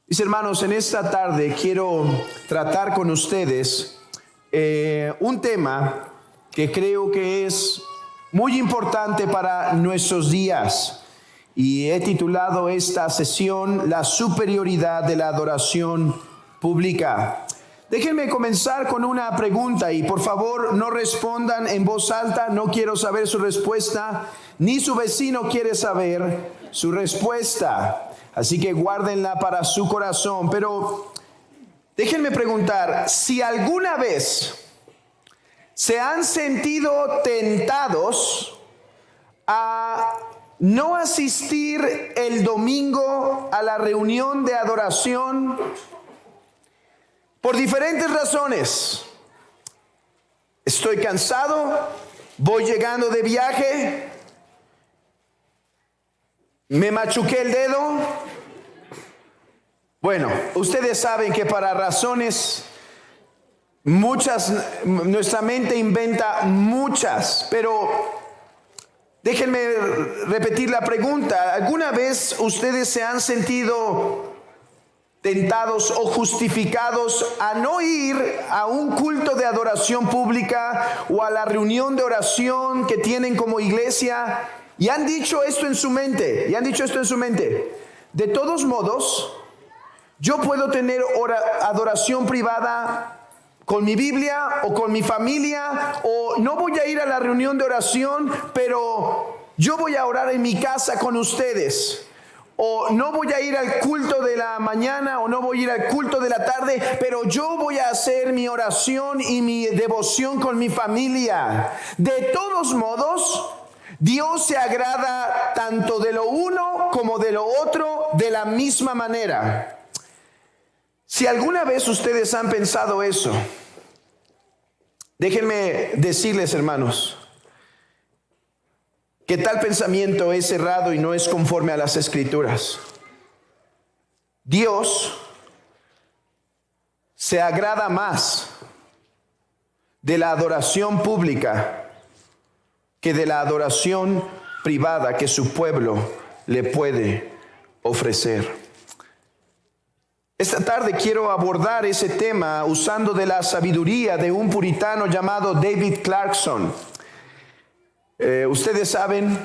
Mis hermanos, en esta tarde quiero tratar con ustedes un tema que creo que es muy importante para nuestros días. Y he titulado esta sesión La superioridad de la adoración pública. Déjenme comenzar con una pregunta y por favor no respondan en voz alta, no quiero saber su respuesta, ni su vecino quiere saber su respuesta. Así que guárdenla para su corazón. Pero déjenme preguntar, si alguna vez se han sentido tentados a no asistir el domingo a la reunión de adoración por diferentes razones. Estoy cansado, voy llegando de viaje, me machuqué el dedo. Bueno, ustedes saben que para razones muchas, nuestra mente inventa muchas, pero déjenme repetir la pregunta. ¿Alguna vez ustedes se han sentido tentados o justificados a no ir a un culto de adoración pública o a la reunión de oración que tienen como iglesia y han dicho esto en su mente? De todos modos, yo puedo tener adoración privada con mi Biblia o con mi familia, o no voy a ir a la reunión de oración, pero yo voy a orar en mi casa con ustedes. O no voy a ir al culto de la mañana, o no voy a ir al culto de la tarde, pero yo voy a hacer mi oración y mi devoción con mi familia. De todos modos, Dios se agrada tanto de lo uno como de lo otro de la misma manera. Si alguna vez ustedes han pensado eso, déjenme decirles, hermanos, que tal pensamiento es errado y no es conforme a las Escrituras. Dios se agrada más de la adoración pública que de la adoración privada que su pueblo le puede ofrecer. Esta tarde quiero abordar ese tema usando de la sabiduría de un puritano llamado David Clarkson. Ustedes saben,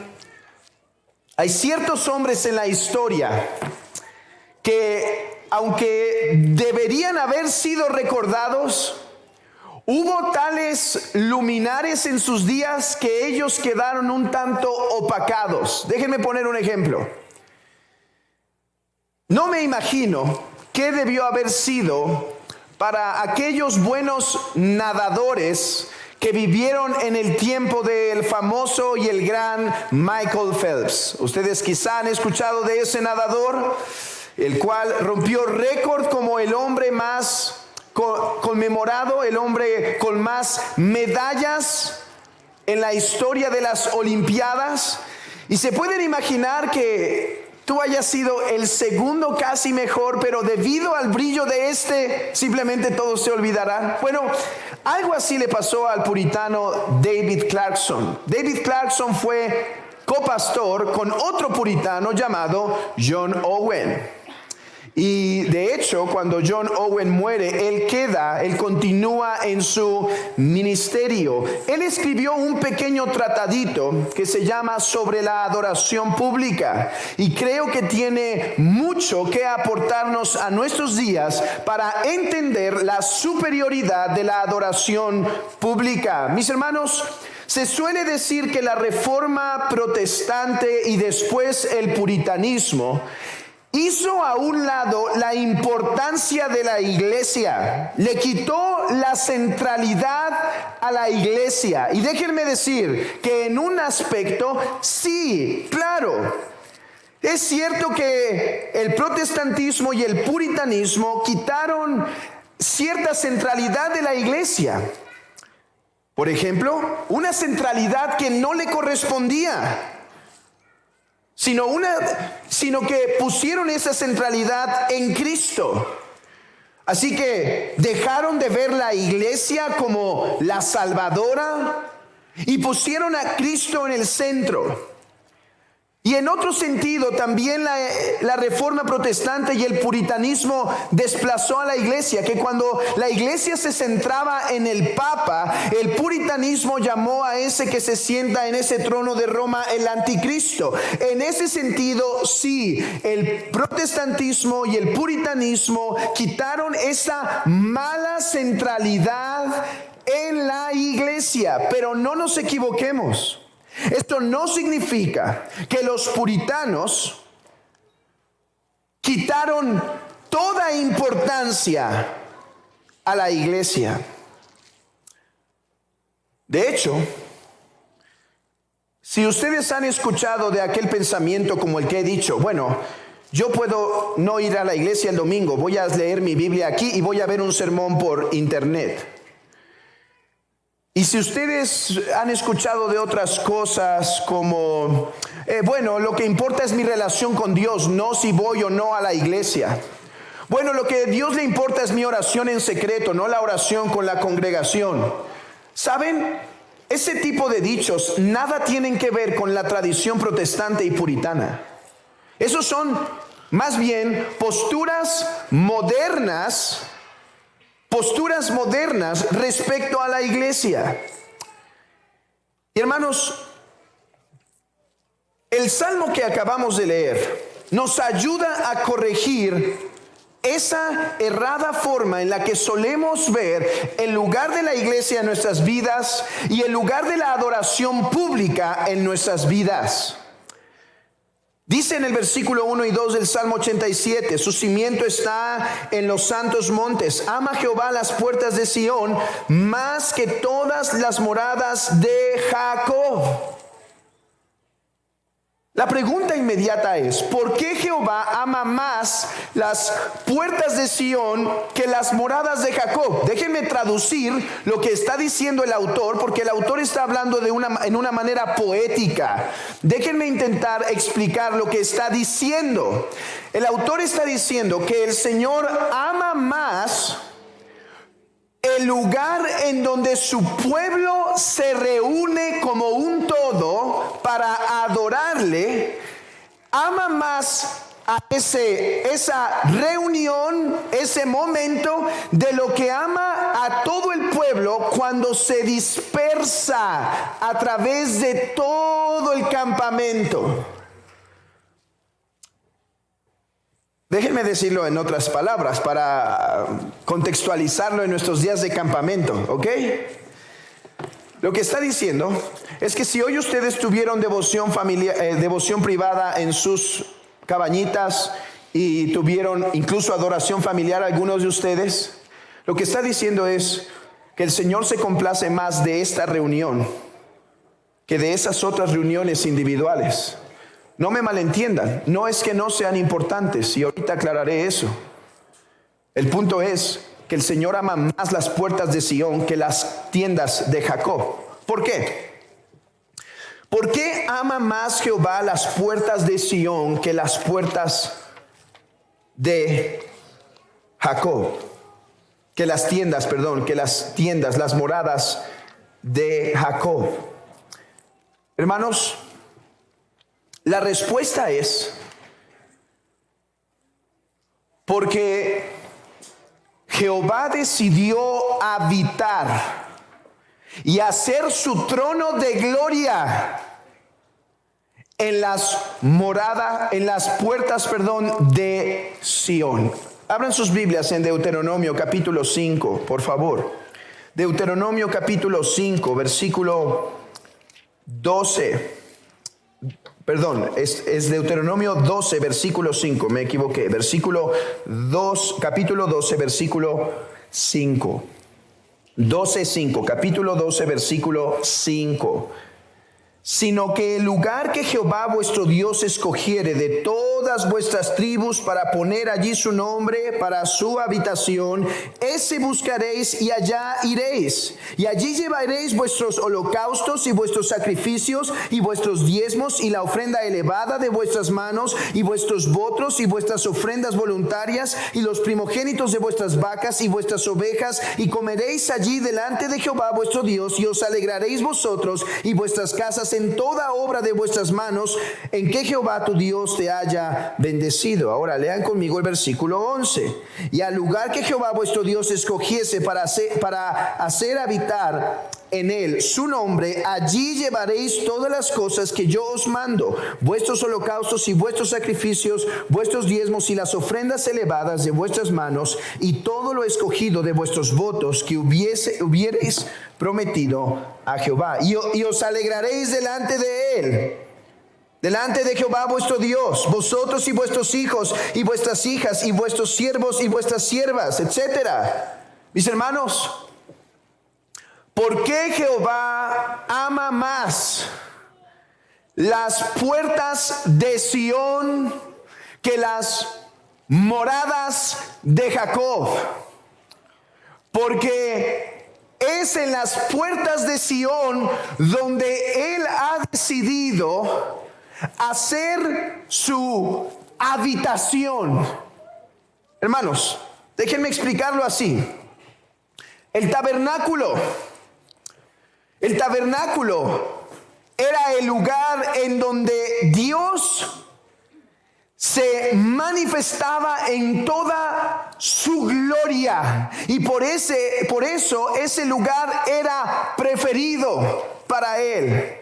hay ciertos hombres en la historia que, aunque deberían haber sido recordados, hubo tales luminares en sus días que ellos quedaron un tanto opacados. Déjenme poner un ejemplo. No me imagino qué debió haber sido para aquellos buenos nadadores que vivieron en el tiempo del famoso y el gran Michael Phelps. Ustedes quizá han escuchado de ese nadador, el cual rompió récord como el hombre más conmemorado, el hombre con más medallas en la historia de las Olimpiadas. Y se pueden imaginar que tú hayas sido el segundo casi mejor, pero debido al brillo de simplemente todos se olvidarán. Bueno, algo así le pasó al puritano David Clarkson. David Clarkson fue copastor con otro puritano llamado John Owen. Y de hecho, cuando John Owen muere, él continúa en su ministerio. Él escribió un pequeño tratadito que se llama Sobre la adoración pública. Y creo que tiene mucho que aportarnos a nuestros días para entender la superioridad de la adoración pública. Mis hermanos, se suele decir que la reforma protestante y después el puritanismo hizo a un lado la importancia de la iglesia, le quitó la centralidad a la iglesia. Y déjenme decir que en un aspecto, sí, claro, es cierto que el protestantismo y el puritanismo quitaron cierta centralidad de la iglesia. Por ejemplo, una centralidad que no le correspondía. Sino que pusieron esa centralidad en Cristo. Así que dejaron de ver la iglesia como la salvadora y pusieron a Cristo en el centro. Y en otro sentido, también la reforma protestante y el puritanismo desplazó a la iglesia, que cuando la iglesia se centraba en el Papa, el puritanismo llamó a ese que se sienta en ese trono de Roma el anticristo. En ese sentido, sí, el protestantismo y el puritanismo quitaron esa mala centralidad en la iglesia, pero no nos equivoquemos. Esto no significa que los puritanos quitaron toda importancia a la iglesia. De hecho, si ustedes han escuchado de aquel pensamiento como el que he dicho, bueno, yo puedo no ir a la iglesia el domingo, voy a leer mi Biblia aquí y voy a ver un sermón por internet. Y si ustedes han escuchado de otras cosas como, bueno, lo que importa es mi relación con Dios, no si voy o no a la iglesia. Bueno, lo que a Dios le importa es mi oración en secreto, no la oración con la congregación. ¿Saben? Ese tipo de dichos nada tienen que ver con la tradición protestante y puritana. Esos son más bien posturas modernas respecto a la iglesia. Y hermanos, el salmo que acabamos de leer nos ayuda a corregir esa errada forma en la que solemos ver el lugar de la iglesia en nuestras vidas y el lugar de la adoración pública en nuestras vidas. Dice en el versículo 1 y 2 del Salmo 87, su cimiento está en los santos montes. Ama Jehová las puertas de Sión más que todas las moradas de Jacob. La pregunta inmediata es, ¿por qué Jehová ama más las puertas de Sión que las moradas de Jacob? Déjenme traducir lo que está diciendo el autor, porque el autor está hablando en una manera poética. Déjenme intentar explicar lo que está diciendo. El autor está diciendo que el Señor ama más el lugar en donde su pueblo se reúne como un todo para adorarle, ama más a esa reunión, ese momento, de lo que ama a todo el pueblo cuando se dispersa a través de todo el campamento. Déjenme decirlo en otras palabras para contextualizarlo en nuestros días de campamento, ¿ok? Lo que está diciendo es que si hoy ustedes tuvieron devoción privada en sus cabañitas y tuvieron incluso adoración familiar algunos de ustedes, lo que está diciendo es que el Señor se complace más de esta reunión que de esas otras reuniones individuales. No me malentiendan, no es que no sean importantes, y ahorita aclararé eso. El punto es que el Señor ama más las puertas de Sión que las tiendas de Jacob. ¿Por qué? ¿Por qué ama más Jehová las puertas de Sión que las puertas de Jacob? Que las tiendas, las moradas de Jacob. Hermanos, la respuesta es porque Jehová decidió habitar y hacer su trono de gloria en las puertas de Sión. Abran sus Biblias en Deuteronomio capítulo 5, por favor. Deuteronomio capítulo 5, versículo 12. Es Deuteronomio 12, versículo 5, me equivoqué. Capítulo 12, versículo 5. 12:5, capítulo 12, versículo 5. Sino que el lugar que Jehová vuestro Dios escogiere de todas vuestras tribus para poner allí su nombre para su habitación, ese buscaréis y allá iréis. Y allí llevaréis vuestros holocaustos y vuestros sacrificios y vuestros diezmos y la ofrenda elevada de vuestras manos y vuestros votos y vuestras ofrendas voluntarias y los primogénitos de vuestras vacas y vuestras ovejas, y comeréis allí delante de Jehová vuestro Dios, y os alegraréis vosotros y vuestras casas cosas en toda obra de vuestras manos, en que Jehová tu Dios te haya bendecido. Ahora lean conmigo el versículo 11. Y al lugar que Jehová vuestro Dios escogiese para hacer habitar en él su nombre, allí llevaréis todas las cosas que yo os mando, vuestros holocaustos y vuestros sacrificios, vuestros diezmos y las ofrendas elevadas de vuestras manos, y todo lo escogido de vuestros votos que hubiereis prometido a Jehová. Y os alegraréis delante de él, delante de Jehová vuestro Dios, vosotros y vuestros hijos y vuestras hijas y vuestros siervos y vuestras siervas, etcétera. Mis hermanos, ¿por qué Jehová ama más las puertas de Sión que las moradas de Jacob? Porque es en las puertas de Sión donde Él ha decidido hacer su habitación. Hermanos, déjenme explicarlo así. El tabernáculo era el lugar en donde Dios se manifestaba en toda su gloria, y por eso ese lugar era preferido para él.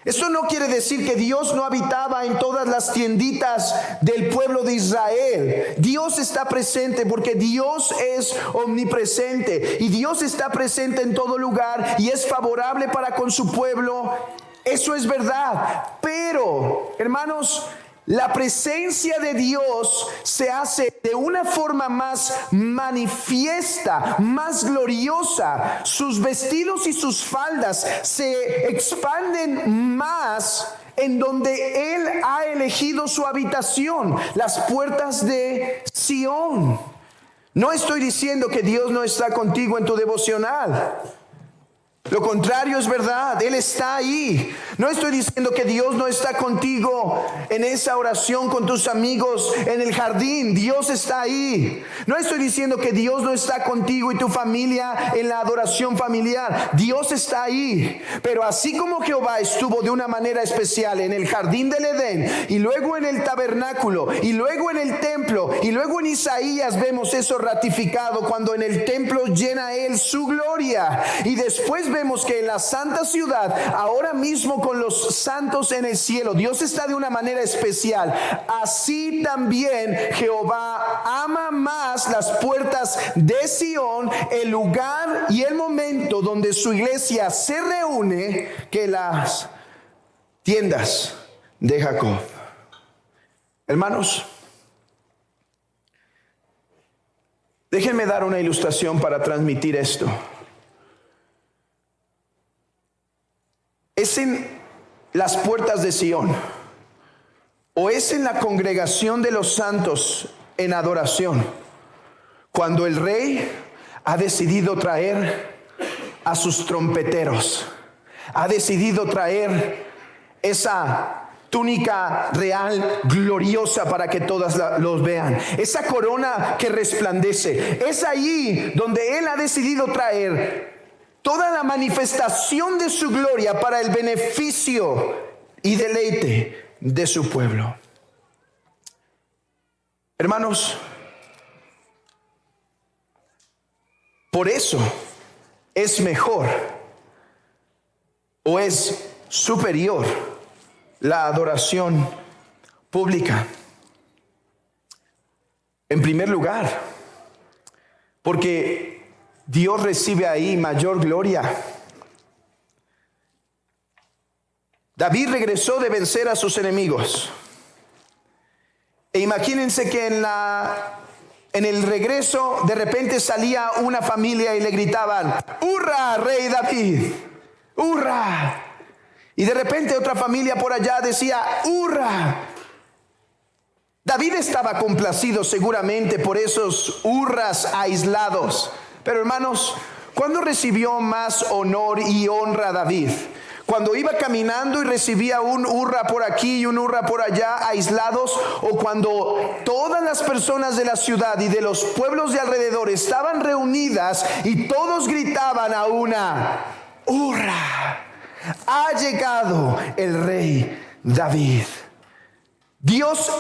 Esto no quiere decir que Dios no habitaba en todas las tienditas del pueblo de Israel. Dios está presente porque Dios es omnipresente y Dios está presente en todo lugar y es favorable para con su pueblo. Eso es verdad. Pero, hermanos, la presencia de Dios se hace de una forma más manifiesta, más gloriosa. Sus vestidos y sus faldas se expanden más en donde Él ha elegido su habitación, las puertas de Sión. No estoy diciendo que Dios no está contigo en tu devocional. Lo contrario es verdad, Él está ahí. No estoy diciendo que Dios no está contigo en esa oración con tus amigos en el jardín. Dios está ahí. No estoy diciendo que Dios no está contigo y tu familia en la adoración familiar. Dios está ahí. Pero así como Jehová estuvo de una manera especial en el jardín del Edén, y luego en el tabernáculo, y luego en el templo, y luego en Isaías vemos eso ratificado cuando en el templo llena Él su gloria, y después vemos que en la santa ciudad, ahora mismo con los santos en el cielo, Dios está de una manera especial. Así también Jehová ama más las puertas de Sión, el lugar y el momento donde su iglesia se reúne, que las tiendas de Jacob. Hermanos, déjenme dar una ilustración para transmitir esto. ¿Es en las puertas de Sión o es en la congregación de los santos en adoración cuando el rey ha decidido traer a sus trompeteros, ha decidido traer esa túnica real gloriosa para que todas los vean, esa corona que resplandece? Es ahí donde Él ha decidido traer toda la manifestación de su gloria para el beneficio y deleite de su pueblo. Hermanos, por eso es mejor o es superior la adoración pública. En primer lugar, porque Dios recibe ahí mayor gloria. David regresó de vencer a sus enemigos. E imagínense que en el regreso de repente salía una familia y le gritaban: ¡Hurra, rey David! ¡Hurra! Y de repente otra familia por allá decía: ¡Hurra! David estaba complacido seguramente por esos hurras aislados. Pero hermanos, ¿cuándo recibió más honor y honra David? ¿Cuando iba caminando y recibía un hurra por aquí y un hurra por allá aislados? ¿O cuando todas las personas de la ciudad y de los pueblos de alrededor estaban reunidas y todos gritaban a una: ¡hurra! Ha llegado el rey David. Dios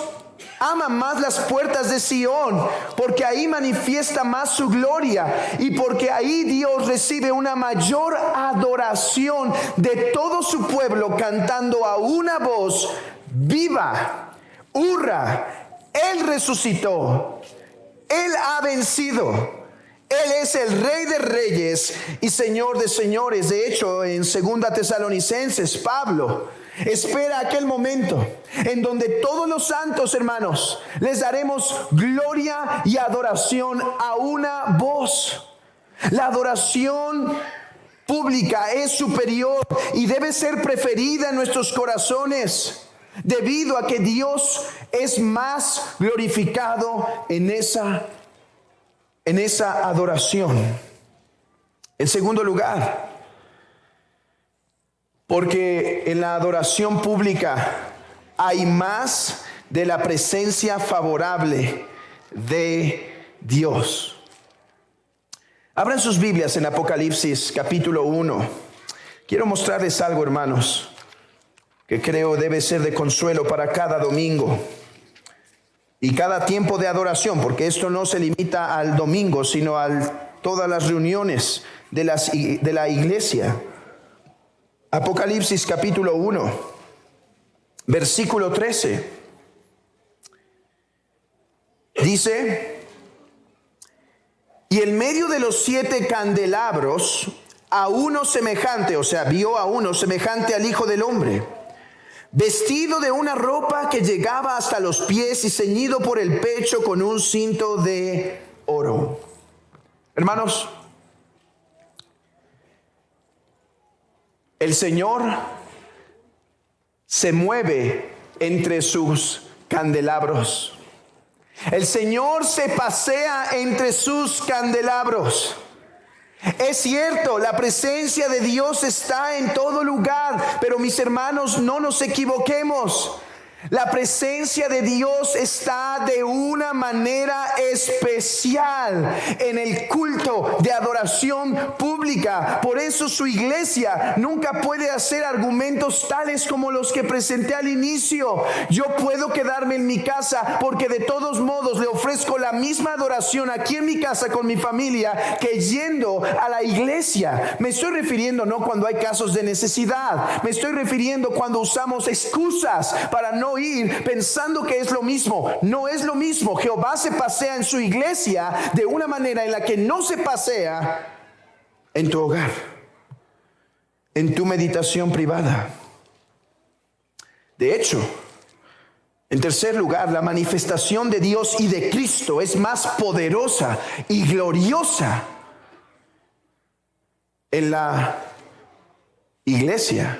ama más las puertas de Sión, porque ahí manifiesta más su gloria y porque ahí Dios recibe una mayor adoración de todo su pueblo, cantando a una voz viva: hurra, Él resucitó, Él ha vencido, Él es el Rey de Reyes y Señor de Señores. De hecho, en 2 Tesalonicenses, Pablo espera aquel momento en donde todos los santos, hermanos, les daremos gloria y adoración a una voz. La adoración pública es superior y debe ser preferida en nuestros corazones, debido a que Dios es más glorificado en esa adoración. En segundo lugar, porque en la adoración pública hay más de la presencia favorable de Dios. Abran sus Biblias en Apocalipsis capítulo 1. Quiero mostrarles algo, hermanos, que creo debe ser de consuelo para cada domingo y cada tiempo de adoración, porque esto no se limita al domingo, sino a todas las reuniones de la iglesia. Apocalipsis capítulo 1, versículo 13. Dice: y en medio de los 7 candelabros, a uno semejante, o sea, vio a uno semejante al Hijo del Hombre, vestido de una ropa que llegaba hasta los pies y ceñido por el pecho con un cinto de oro. Hermanos, el Señor se mueve entre sus candelabros. El Señor se pasea entre sus candelabros. Es cierto, la presencia de Dios está en todo lugar, pero mis hermanos, no nos equivoquemos. La presencia de Dios está de una manera especial en el culto de adoración pública. Por eso su iglesia nunca puede hacer argumentos tales como los que presenté al inicio. Yo puedo quedarme en mi casa porque de todos modos le ofrezco la misma adoración aquí en mi casa con mi familia que yendo a la iglesia. Me estoy refiriendo no cuando hay casos de necesidad. Me estoy refiriendo cuando usamos excusas para no ir pensando que es lo mismo. No es lo mismo. Jehová se pasea en su iglesia de una manera en la que no se pasea en tu hogar, en tu meditación privada. De hecho, en tercer lugar, la manifestación de Dios y de Cristo es más poderosa y gloriosa en la iglesia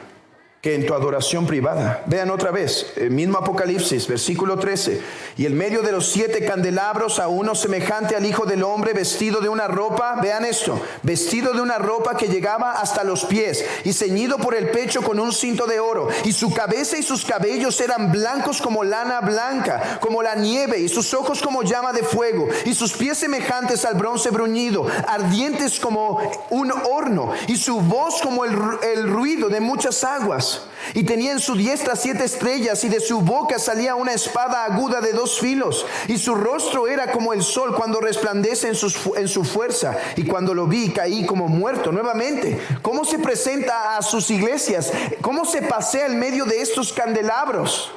que en tu adoración privada. Vean otra vez, el mismo Apocalipsis, versículo 13. Y en medio de los 7 candelabros a uno semejante al Hijo del Hombre, vestido de una ropa, vean esto, vestido de una ropa que llegaba hasta los pies y ceñido por el pecho con un cinto de oro. Y su cabeza y sus cabellos eran blancos como lana blanca, como la nieve, y sus ojos como llama de fuego, y sus pies semejantes al bronce bruñido, ardientes como un horno, y su voz como el ruido de muchas aguas. Y tenía en su diestra 7 estrellas, y de su boca salía una espada aguda de 2 filos, y su rostro era como el sol cuando resplandece en su fuerza. Y cuando lo vi, caí como muerto. Nuevamente, ¿cómo se presenta a sus iglesias? ¿Cómo se pasea en medio de estos candelabros?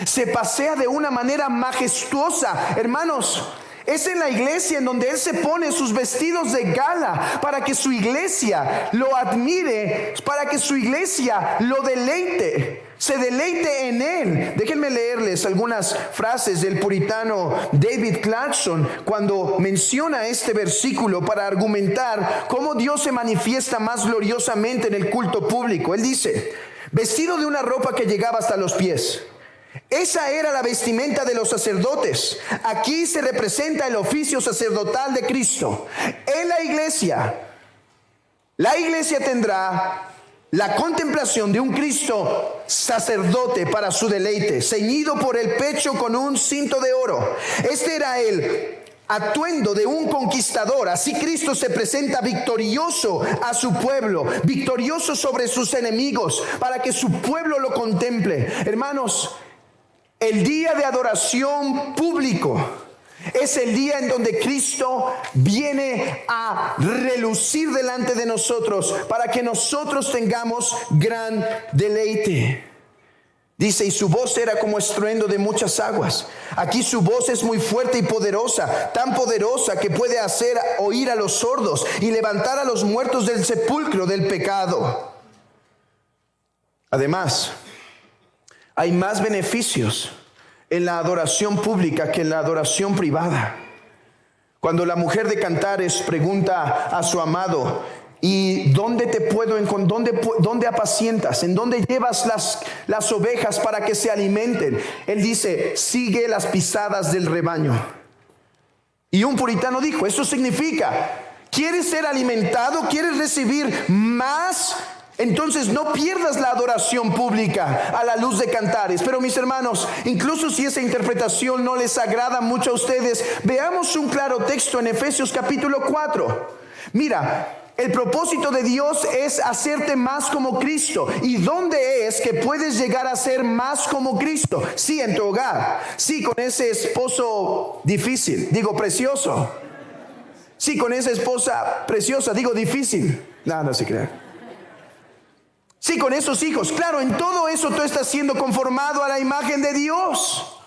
Se pasea de una manera majestuosa, hermanos. Es en la iglesia en donde Él se pone sus vestidos de gala para que su iglesia lo admire, para que su iglesia lo deleite, se deleite en Él. Déjenme leerles algunas frases del puritano David Clarkson cuando menciona este versículo para argumentar cómo Dios se manifiesta más gloriosamente en el culto público. Él dice: vestido de una ropa que llegaba hasta los pies. Esa era la vestimenta de los sacerdotes. Aquí se representa el oficio sacerdotal de Cristo. En la iglesia tendrá la contemplación de un Cristo sacerdote para su deleite, ceñido por el pecho con un cinto de oro. Este era el atuendo de un conquistador. Así Cristo se presenta victorioso a su pueblo, victorioso sobre sus enemigos, para que su pueblo lo contemple. Hermanos, el día de adoración público es el día en donde Cristo viene a relucir delante de nosotros para que nosotros tengamos gran deleite. Dice, y su voz era como estruendo de muchas aguas. Aquí su voz es muy fuerte y poderosa, tan poderosa que puede hacer oír a los sordos y levantar a los muertos del sepulcro del pecado. Además, hay más beneficios en la adoración pública que en la adoración privada. Cuando la mujer de Cantares pregunta a su amado, ¿y dónde te puedo encontrar? ¿Dónde apacientas? ¿En dónde llevas las ovejas para que se alimenten? Él dice, sigue las pisadas del rebaño. Y un puritano dijo, eso significa, ¿quieres ser alimentado? ¿Quieres recibir más? Entonces no pierdas la adoración pública a la luz de Cantares. Pero mis hermanos, incluso si esa interpretación no les agrada mucho a ustedes, veamos un claro texto en Efesios capítulo 4. Mira, el propósito de Dios es hacerte más como Cristo. ¿Y dónde es que puedes llegar a ser más como Cristo? Sí, en tu hogar. Sí, con ese esposo difícil, digo precioso. Sí, con esa esposa preciosa, digo difícil. No se crean. Sí, con esos hijos. Claro, en todo eso tú estás siendo conformado a la imagen de Dios.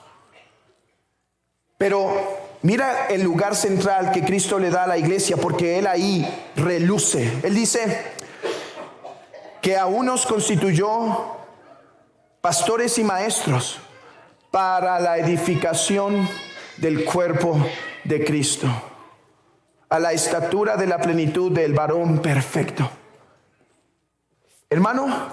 Pero mira el lugar central que Cristo le da a la iglesia, porque Él ahí reluce. Él dice que a unos constituyó pastores y maestros para la edificación del cuerpo de Cristo, a la estatura de la plenitud del varón perfecto. Hermano,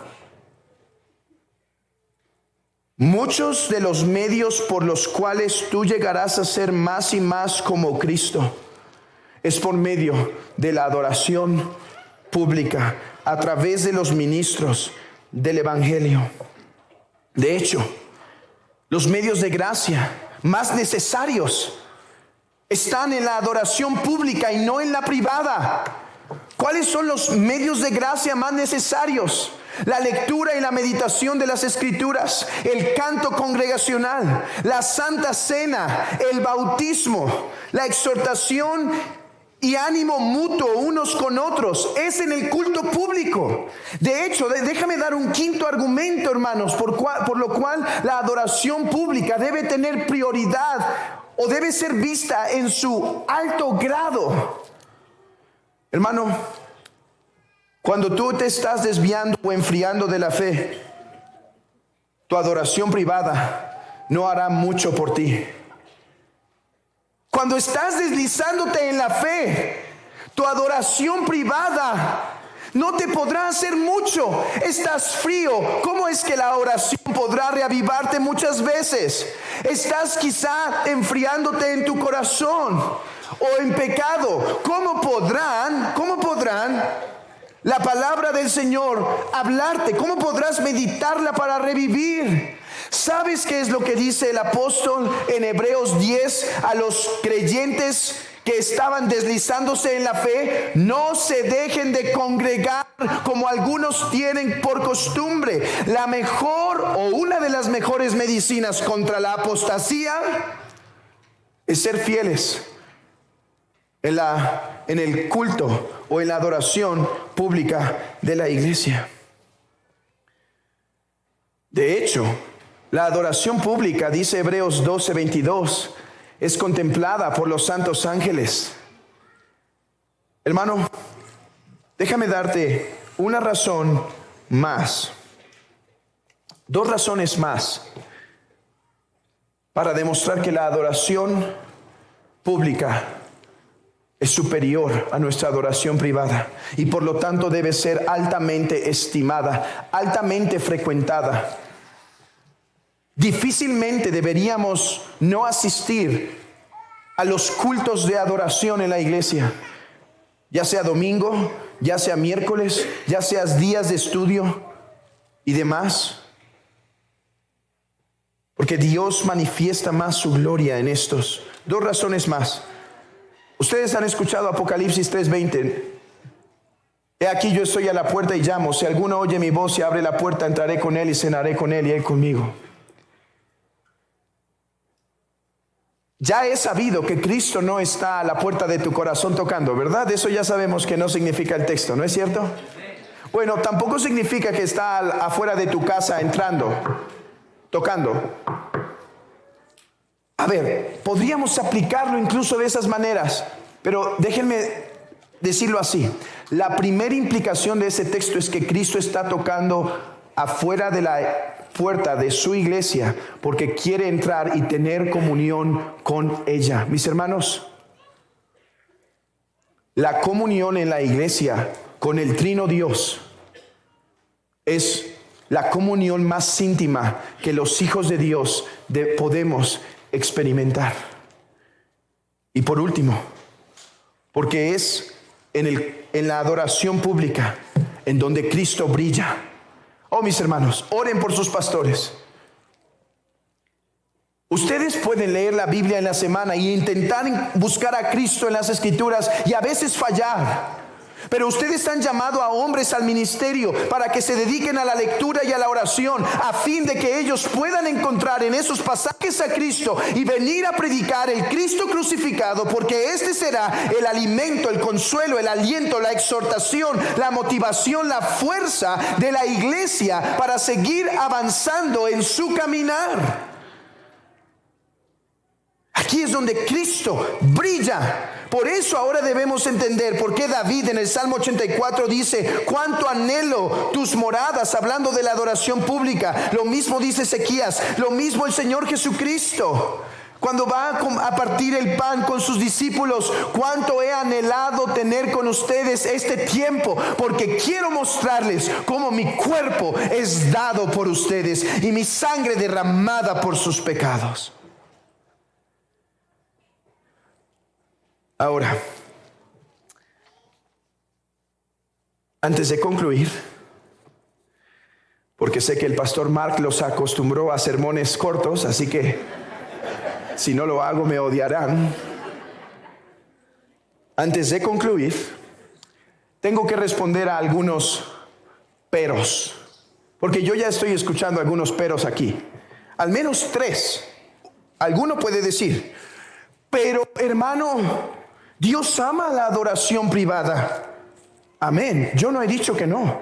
muchos de los medios por los cuales tú llegarás a ser más y más como Cristo es por medio de la adoración pública a través de los ministros del Evangelio. De hecho, los medios de gracia más necesarios están en la adoración pública y no en la privada. ¿Cuáles son los medios de gracia más necesarios? La lectura y la meditación de las Escrituras, el canto congregacional, la Santa Cena, el bautismo, la exhortación y ánimo mutuo unos con otros. Es en el culto público. De hecho, déjame dar un quinto argumento, hermanos, por lo cual la adoración pública debe tener prioridad o debe ser vista en su alto grado. Hermano, cuando tú te estás desviando o enfriando de la fe, tu adoración privada no hará mucho por ti. Cuando estás deslizándote en la fe, tu adoración privada no te podrá hacer mucho. Estás frío. ¿Cómo es que la oración podrá reavivarte muchas veces? Estás quizá enfriándote en tu corazón o en pecado. ¿Cómo podrán la palabra del Señor hablarte? ¿Cómo podrás meditarla para revivir? ¿Sabes qué es lo que dice el apóstol en Hebreos 10 a los creyentes que estaban deslizándose en la fe? No se dejen de congregar como algunos tienen por costumbre. La mejor o una de las mejores medicinas contra la apostasía es ser fieles en el culto o en la adoración pública de la iglesia. De hecho, la adoración pública, dice Hebreos 12:22, es contemplada por los santos ángeles. Hermano, déjame darte una razón más, 2 razones más para demostrar que la adoración pública es superior a nuestra adoración privada y por lo tanto debe ser altamente estimada, altamente frecuentada. Difícilmente deberíamos no asistir a los cultos de adoración en la iglesia, ya sea domingo, ya sea miércoles, ya sea días de estudio y demás, porque Dios manifiesta más su gloria en estos. 2 razones más. Ustedes han escuchado Apocalipsis 3:20. He aquí yo estoy a la puerta y llamo. Si alguno oye mi voz y abre la puerta, entraré con él y cenaré con él y él conmigo. Ya he sabido que Cristo no está a la puerta de tu corazón tocando, ¿verdad? Eso ya sabemos que no significa el texto, ¿no es cierto? Bueno, tampoco significa que está afuera de tu casa entrando, tocando. A ver, podríamos aplicarlo incluso de esas maneras, pero déjenme decirlo así. La primera implicación de ese texto es que Cristo está tocando afuera de la puerta de su iglesia porque quiere entrar y tener comunión con ella. Mis hermanos, la comunión en la iglesia con el Trino Dios es la comunión más íntima que los hijos de Dios podemos experimentar. Y por último, porque es en la adoración pública en donde Cristo brilla. Oh, mis hermanos, oren por sus pastores. Ustedes pueden leer la Biblia en la semana y intentar buscar a Cristo en las Escrituras y a veces fallar. Pero ustedes están llamados a hombres al ministerio para que se dediquen a la lectura y a la oración, a fin de que ellos puedan encontrar en esos pasajes a Cristo y venir a predicar el Cristo crucificado, porque este será el alimento, el consuelo, el aliento, la exhortación, la motivación, la fuerza de la iglesia para seguir avanzando en su caminar. Aquí es donde Cristo brilla. Por eso ahora debemos entender por qué David en el Salmo 84 dice: cuánto anhelo tus moradas, hablando de la adoración pública. Lo mismo dice Ezequías, lo mismo el Señor Jesucristo. Cuando va a partir el pan con sus discípulos: cuánto he anhelado tener con ustedes este tiempo, porque quiero mostrarles cómo mi cuerpo es dado por ustedes y mi sangre derramada por sus pecados. Ahora, antes de concluir, porque sé que el pastor Mark los acostumbró a sermones cortos, así que si no lo hago me odiarán. Antes de concluir, tengo que responder a algunos peros, porque yo ya estoy escuchando algunos peros aquí, al menos 3. Alguno puede decir: pero hermano, Dios ama la adoración privada. Amén. Yo no he dicho que no.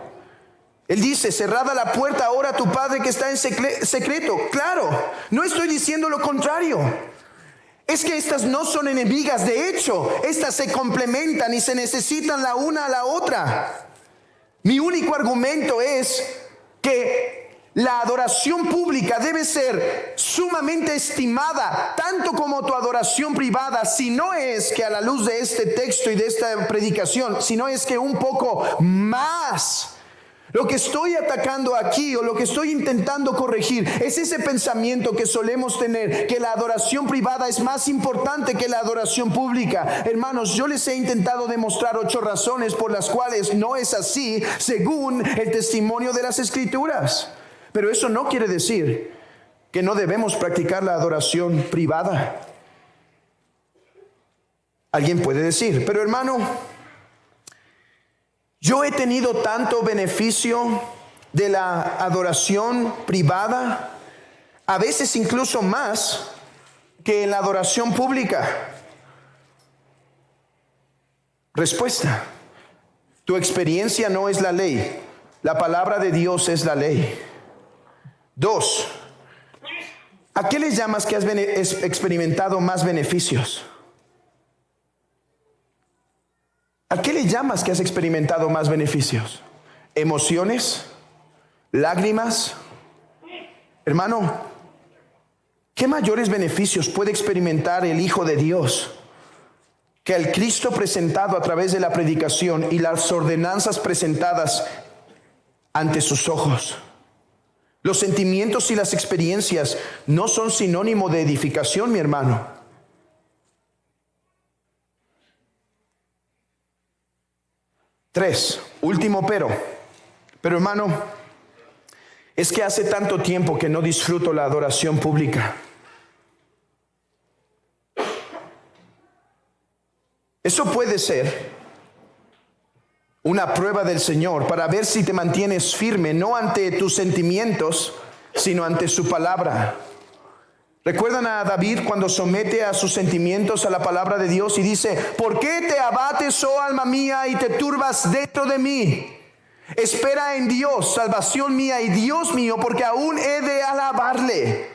Él dice: cerrada la puerta, ora a tu Padre que está en secreto. Claro, no estoy diciendo lo contrario. Es que estas no son enemigas. De hecho, estas se complementan y se necesitan la una a la otra. Mi único argumento es que la adoración pública debe ser sumamente estimada, tanto como tu adoración privada, si no es que a la luz de este texto y de esta predicación, si no es que un poco más. Lo que estoy atacando aquí, o lo que estoy intentando corregir, es ese pensamiento que solemos tener, que la adoración privada es más importante que la adoración pública. Hermanos, yo les he intentado demostrar 8 razones por las cuales no es así, según el testimonio de las Escrituras. Pero eso no quiere decir que no debemos practicar la adoración privada. Alguien puede decir: pero hermano, yo he tenido tanto beneficio de la adoración privada, a veces incluso más que en la adoración pública. Respuesta: tu experiencia no es la ley, la palabra de Dios es la ley. 2. ¿A qué les llamas que has experimentado más beneficios? ¿A qué le llamas que has experimentado más beneficios? ¿Emociones? ¿Lágrimas? Hermano, ¿qué mayores beneficios puede experimentar el Hijo de Dios que el Cristo presentado a través de la predicación y las ordenanzas presentadas ante sus ojos? Los sentimientos y las experiencias no son sinónimo de edificación, mi hermano. Tres, último pero hermano, es que hace tanto tiempo que no disfruto la adoración pública. Eso puede ser una prueba del Señor para ver si te mantienes firme, no ante tus sentimientos, sino ante su palabra. ¿Recuerdan a David cuando somete a sus sentimientos a la palabra de Dios y dice: ¿por qué te abates, oh alma mía, y te turbas dentro de mí? Espera en Dios, salvación mía y Dios mío, porque aún he de alabarle.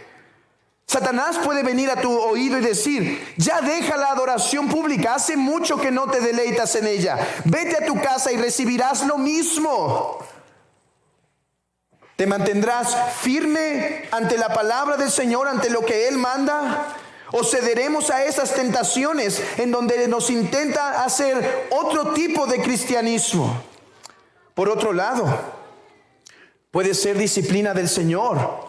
Satanás puede venir a tu oído y decir: ya deja la adoración pública, hace mucho que no te deleitas en ella. Vete a tu casa y recibirás lo mismo. ¿Te mantendrás firme ante la palabra del Señor, ante lo que Él manda? ¿O cederemos a esas tentaciones en donde nos intenta hacer otro tipo de cristianismo? Por otro lado, puede ser disciplina del Señor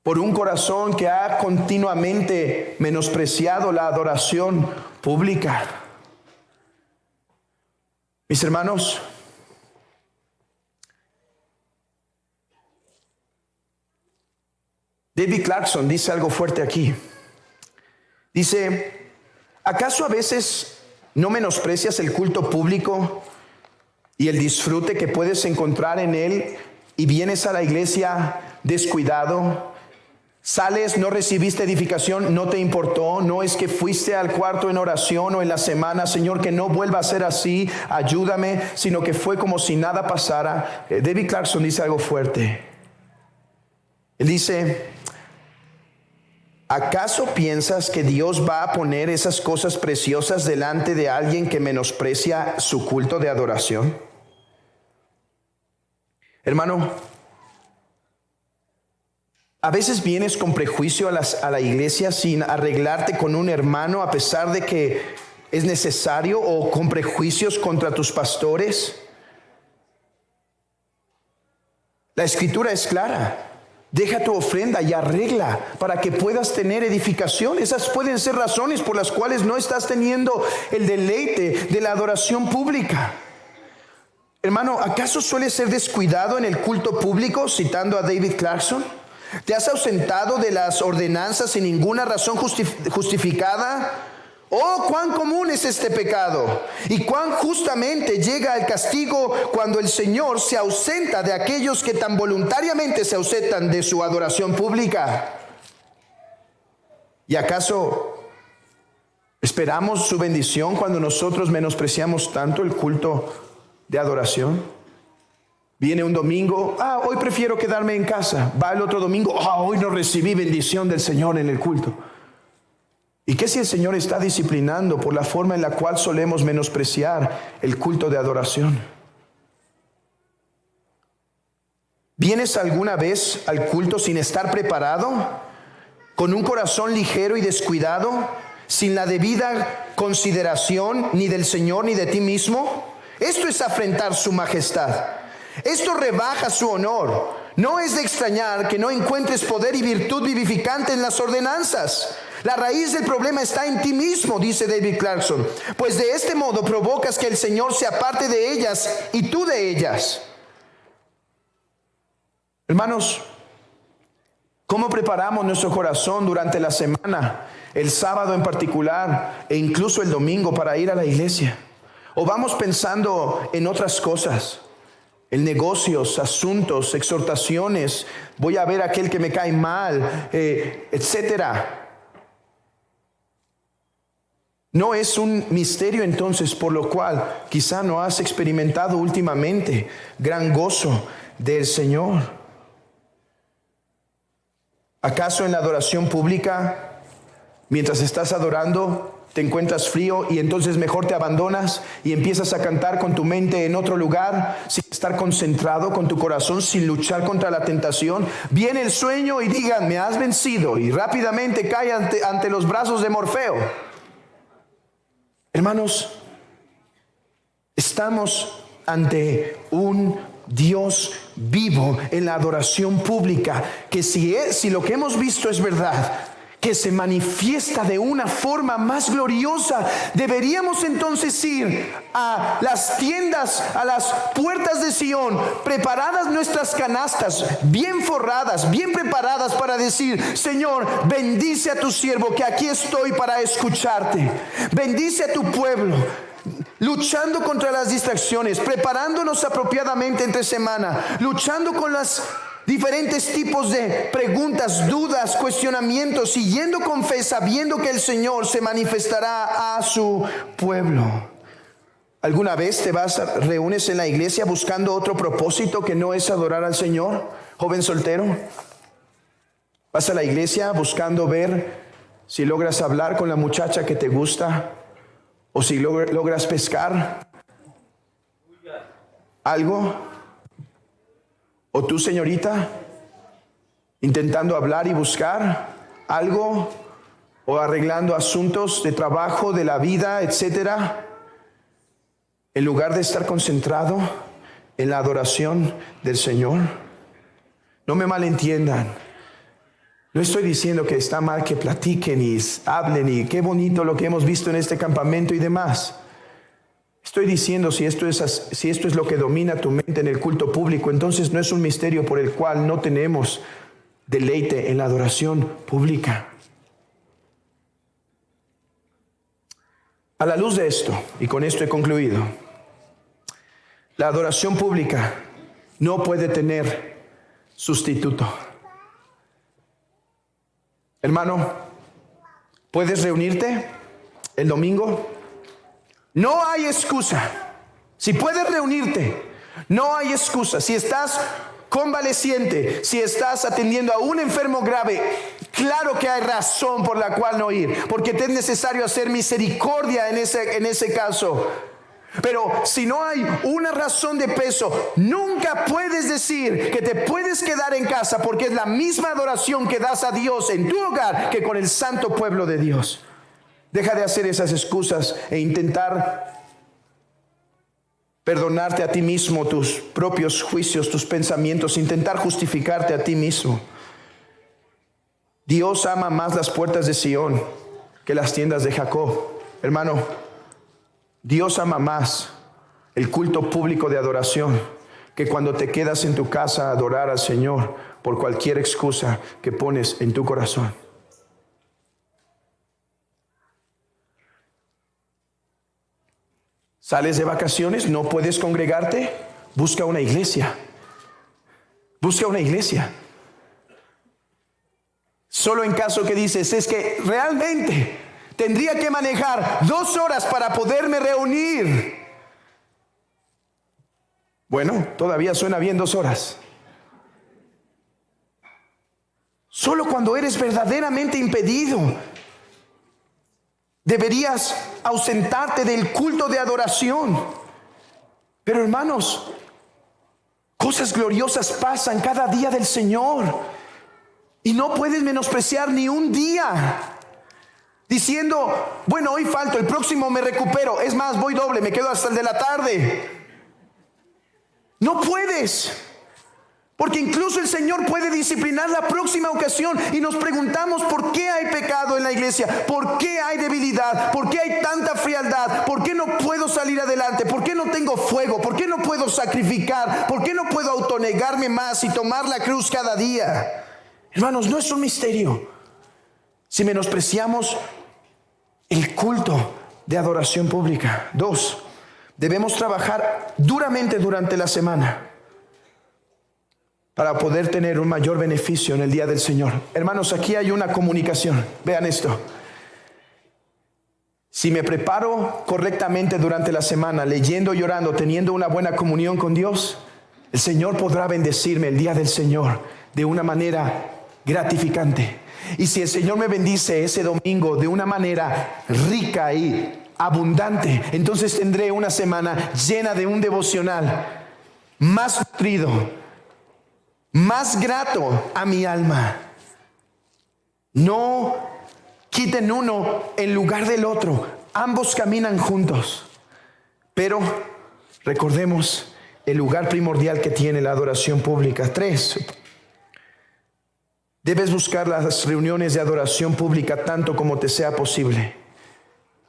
por un corazón que ha continuamente menospreciado la adoración pública. Mis hermanos, David Clarkson dice algo fuerte aquí. Dice: ¿acaso a veces no menosprecias el culto público y el disfrute que puedes encontrar en él y vienes a la iglesia descuidado? Sales, no recibiste edificación, no te importó, no es que fuiste al cuarto en oración o en la semana: Señor, que no vuelva a ser así, ayúdame, sino que fue como si nada pasara. David Clarkson dice algo fuerte. Él dice: ¿acaso piensas que Dios va a poner esas cosas preciosas delante de alguien que menosprecia su culto de adoración? Hermano, a veces vienes con prejuicio a la iglesia sin arreglarte con un hermano a pesar de que es necesario, o con prejuicios contra tus pastores. La escritura es clara: deja tu ofrenda y arregla para que puedas tener edificación. Esas pueden ser razones por las cuales no estás teniendo el deleite de la adoración pública. Hermano, ¿acaso sueles ser descuidado en el culto público? Citando a David Clarkson. ¿Te has ausentado de las ordenanzas sin ninguna razón justificada? Oh, cuán común es este pecado, y cuán justamente llega el castigo cuando el Señor se ausenta de aquellos que tan voluntariamente se ausentan de su adoración pública. ¿Y acaso esperamos su bendición cuando nosotros menospreciamos tanto el culto de adoración? Viene un domingo: hoy prefiero quedarme en casa. Va el otro domingo: hoy no recibí bendición del Señor en el culto. ¿Y qué si el Señor está disciplinando por la forma en la cual solemos menospreciar el culto de adoración? ¿Vienes alguna vez al culto sin estar preparado? ¿Con un corazón ligero y descuidado? ¿Sin la debida consideración ni del Señor ni de ti mismo? Esto es afrentar su majestad. Esto rebaja su honor. No es de extrañar que no encuentres poder y virtud vivificante en las ordenanzas. La raíz del problema está en ti mismo, dice David Clarkson, pues de este modo provocas que el Señor se aparte de ellas y tú de ellas. Hermanos, ¿cómo preparamos nuestro corazón durante la semana, el sábado en particular, e incluso el domingo para ir a la iglesia? ¿O vamos pensando en otras cosas? En negocios, asuntos, exhortaciones, voy a ver a aquel que me cae mal, etcétera. ¿No es un misterio entonces por lo cual quizá no has experimentado últimamente gran gozo del Señor? ¿Acaso en la adoración pública, mientras estás adorando, te encuentras frío y entonces mejor te abandonas y empiezas a cantar con tu mente en otro lugar, sin estar concentrado con tu corazón, sin luchar contra la tentación? Viene el sueño y digan: me has vencido, y rápidamente cae ante los brazos de Morfeo. Hermanos, estamos ante un Dios vivo en la adoración pública, que si lo que hemos visto es verdad, que se manifiesta de una forma más gloriosa. Deberíamos entonces ir a las tiendas, a las puertas de Sión, preparadas nuestras canastas, bien forradas, bien preparadas para decir: Señor, bendice a tu siervo, que aquí estoy para escucharte. Bendice a tu pueblo, luchando contra las distracciones, preparándonos apropiadamente entre semana, luchando con las diferentes tipos de preguntas, dudas, cuestionamientos, siguiendo con fe, sabiendo que el Señor se manifestará a su pueblo. ¿Alguna vez reúnes en la iglesia buscando otro propósito que no es adorar al Señor, joven soltero? ¿Vas a la iglesia buscando ver si logras hablar con la muchacha que te gusta, o si logras pescar algo? ¿O tú, señorita, intentando hablar y buscar algo, o arreglando asuntos de trabajo, de la vida, etcétera, en lugar de estar concentrado en la adoración del Señor? No me malentiendan. No estoy diciendo que está mal que platiquen y hablen y qué bonito lo que hemos visto en este campamento y demás. Estoy diciendo, si esto es lo que domina tu mente en el culto público, entonces no es un misterio por el cual no tenemos deleite en la adoración pública. A la luz de esto, y con esto he concluido, la adoración pública no puede tener sustituto. Hermano, ¿puedes reunirte el domingo? No hay excusa. Si puedes reunirte, no hay excusa. Si estás convaleciente, si estás atendiendo a un enfermo grave, claro que hay razón por la cual no ir, porque te es necesario hacer misericordia en ese caso. Pero si no hay una razón de peso, nunca puedes decir que te puedes quedar en casa, porque es la misma adoración que das a Dios en tu hogar que con el santo pueblo de Dios. Deja de hacer esas excusas e intentar perdonarte a ti mismo tus propios juicios, tus pensamientos, intentar justificarte a ti mismo. Dios ama más las puertas de Sión que las tiendas de Jacob. Hermano, Dios ama más el culto público de adoración que cuando te quedas en tu casa a adorar al Señor por cualquier excusa que pones en tu corazón. ¿Sales de vacaciones? ¿No puedes congregarte? Busca una iglesia. Busca una iglesia. Solo en caso que dices, es que realmente tendría que manejar 2 horas para poderme reunir. Bueno, todavía suena bien 2 horas. Solo cuando eres verdaderamente impedido deberías ausentarte del culto de adoración. Pero hermanos, cosas gloriosas pasan cada día del Señor, y no puedes menospreciar ni un día diciendo, bueno, hoy falto, el próximo me recupero, es más, voy doble, me quedo hasta el de la tarde. No puedes, porque incluso el Señor puede disciplinar la próxima ocasión, y nos preguntamos por qué hay pecado en la iglesia, por qué hay debilidad, por qué hay tanta frialdad, por qué no puedo salir adelante, por qué no tengo fuego, por qué no puedo sacrificar, por qué no puedo autonegarme más y tomar la cruz cada día. Hermanos, no es un misterio si menospreciamos el culto de adoración pública. 2, debemos trabajar duramente durante la semana para poder tener un mayor beneficio en el día del Señor. Hermanos, aquí hay una comunicación. Vean esto. Si me preparo correctamente durante la semana, leyendo y orando, teniendo una buena comunión con Dios, el Señor podrá bendecirme el día del Señor de una manera gratificante. Y si el Señor me bendice ese domingo de una manera rica y abundante, entonces tendré una semana llena de un devocional más nutrido, más grato a mi alma. No quiten uno en lugar del otro, ambos caminan juntos. Pero recordemos el lugar primordial que tiene la adoración pública. 3, Debes buscar las reuniones de adoración pública tanto como te sea posible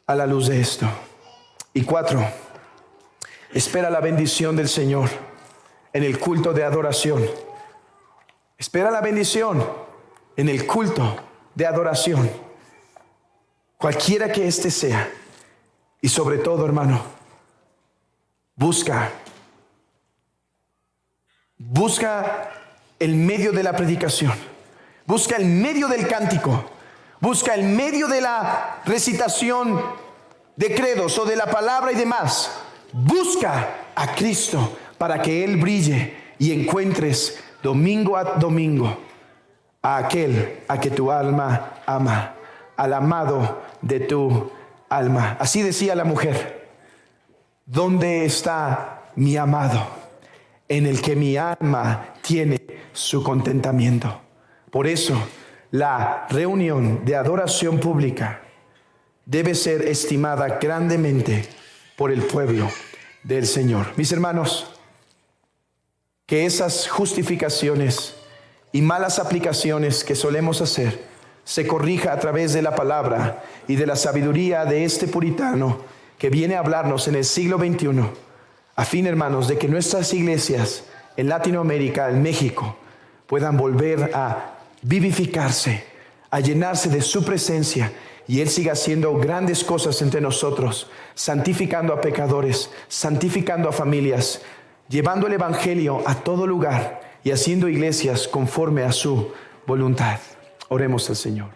a la luz de esto. Y 4, espera la bendición del Señor en el culto de adoración. Espera la bendición en el culto de adoración, cualquiera que éste sea. Y sobre todo, hermano, busca el medio de la predicación, busca el medio del cántico, busca el medio de la recitación de credos o de la palabra y demás. Busca a Cristo para que Él brille y encuentres domingo a domingo a aquel a que tu alma ama, al amado de tu alma. Así decía la mujer: ¿dónde está mi amado, en el que mi alma tiene su contentamiento? Por eso, la reunión de adoración pública debe ser estimada grandemente por el pueblo del Señor. Mis hermanos, que esas justificaciones y malas aplicaciones que solemos hacer se corrija a través de la palabra y de la sabiduría de este puritano que viene a hablarnos en el siglo XXI, a fin, hermanos, de que nuestras iglesias en Latinoamérica, en México, puedan volver a vivificarse, a llenarse de su presencia, y Él siga haciendo grandes cosas entre nosotros, santificando a pecadores, santificando a familias, llevando el evangelio a todo lugar y haciendo iglesias conforme a su voluntad. Oremos al Señor.